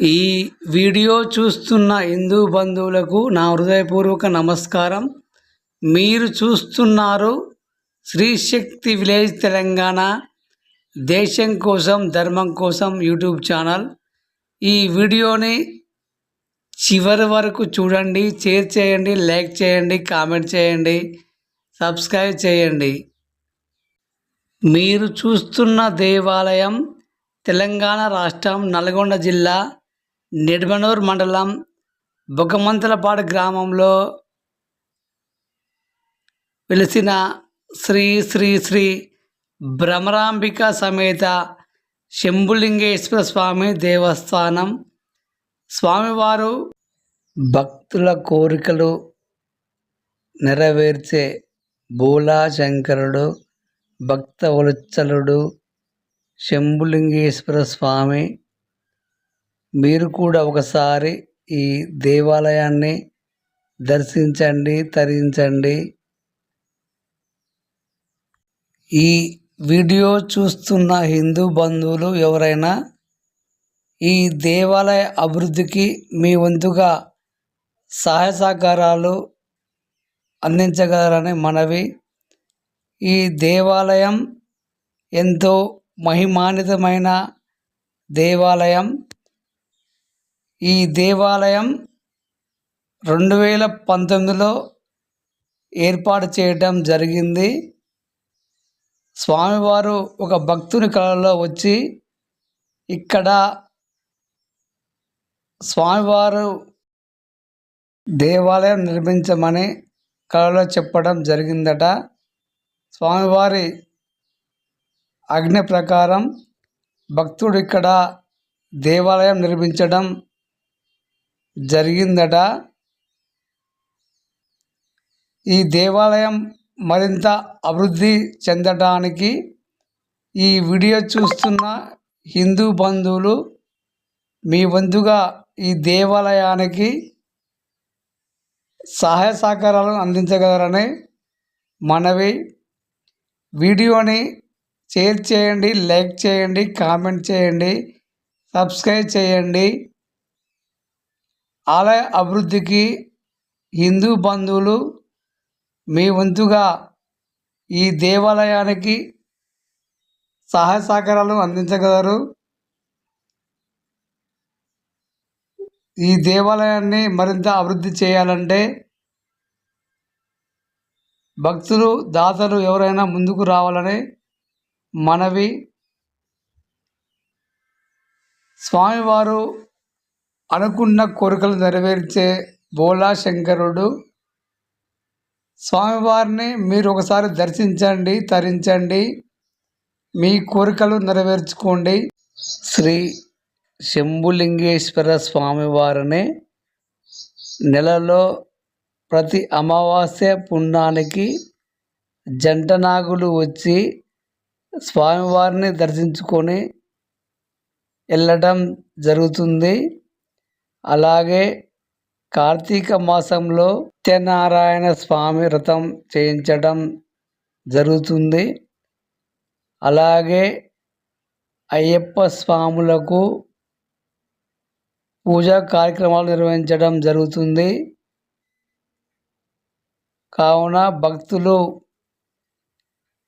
ఈ వీడియో చూస్తున్న హిందూ బంధువులకు నా హృదయపూర్వక నమస్కారం. మీరు చూస్తున్నారు శ్రీ శక్తి విలేజ్ తెలంగాణ, దేశం కోసం ధర్మం కోసం యూట్యూబ్ ఛానల్. ఈ వీడియోని చివరి వరకు చూడండి, షేర్ చేయండి, లైక్ చేయండి, కామెంట్ చేయండి, సబ్స్క్రైబ్ చేయండి. మీరు చూస్తున్న దేవాలయం తెలంగాణ రాష్ట్రం నల్గొండ జిల్లా నిడమనూర్ మండలం బొగ్గమంతలపాడు గ్రామంలో వెలిసిన శ్రీ శ్రీ శ్రీ భ్రమరాంబిక సమేత శంభులింగేశ్వర స్వామి దేవస్థానం. స్వామివారు భక్తుల కోరికలు నెరవేర్చే భోళాశంకరుడు, భక్త వత్సలుడు శంభులింగేశ్వర స్వామి. మీరు కూడా ఒకసారి ఈ దేవాలయాన్ని దర్శించండి, తరించండి. ఈ వీడియో చూస్తున్న హిందూ బంధువులు ఎవరైనా ఈ దేవాలయ అభివృద్ధికి మీ వంతుగా సహాయ సహకారాలు అందించగలరని మనవి. ఈ దేవాలయం ఎంతో మహిమాన్వితమైన దేవాలయం. ఈ దేవాలయం 2019లో ఏర్పాటు చేయడం జరిగింది. స్వామివారు ఒక భక్తుని కళలో వచ్చి ఇక్కడ స్వామివారు దేవాలయం నిర్మించమని కళలో చెప్పడం జరిగిందట. స్వామివారి ఆజ్ఞ ప్రకారం భక్తుడు ఇక్కడ దేవాలయం నిర్మించడం జరిగిందట. ఈ దేవాలయం మరింత అభివృద్ధి చెందడానికి ఈ వీడియో చూస్తున్న హిందూ బంధువులు మీ వంతుగా ఈ దేవాలయానికి సహాయ సహకారాలను అందించగలరని మనవి. వీడియోని షేర్ చేయండి, లైక్ చేయండి, కామెంట్ చేయండి, సబ్స్క్రైబ్ చేయండి. ఆలయ అభివృద్ధికి హిందూ బంధువులు మీ వంతుగా ఈ దేవాలయానికి సహాయ సహకారాలు అందించగలరు. ఈ దేవాలయాన్ని మరింత అభివృద్ధి చేయాలంటే భక్తులు, దాతలు ఎవరైనా ముందుకు రావాలని మనవి. స్వామివారు అనుకున్న కోరికలు నెరవేర్చే భోళాశంకరుడు. స్వామివారిని మీరు ఒకసారి దర్శించండి, తరించండి, మీ కోరికలు నెరవేర్చుకోండి. శ్రీ శంభులింగేశ్వర స్వామివారిని నెలలో ప్రతి అమావాస్య పుణ్యానికి జంట నాగులు వచ్చి స్వామివారిని దర్శించుకొని వెళ్ళడం జరుగుతుంది. అలాగే కార్తీక మాసంలో సత్యనారాయణ స్వామి వ్రతం చేయించడం జరుగుతుంది. అలాగే అయ్యప్ప స్వాములకు పూజా కార్యక్రమాలు నిర్వహించడం జరుగుతుంది. కావున భక్తులు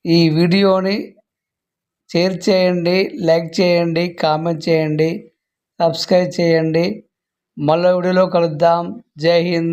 ఈ వీడియోని షేర్ చేయండి, లైక్ చేయండి, కామెంట్ చేయండి, సబ్స్క్రైబ్ చేయండి. మళ్ళీ వీడియోలో కలుద్దాం. జై హింద్.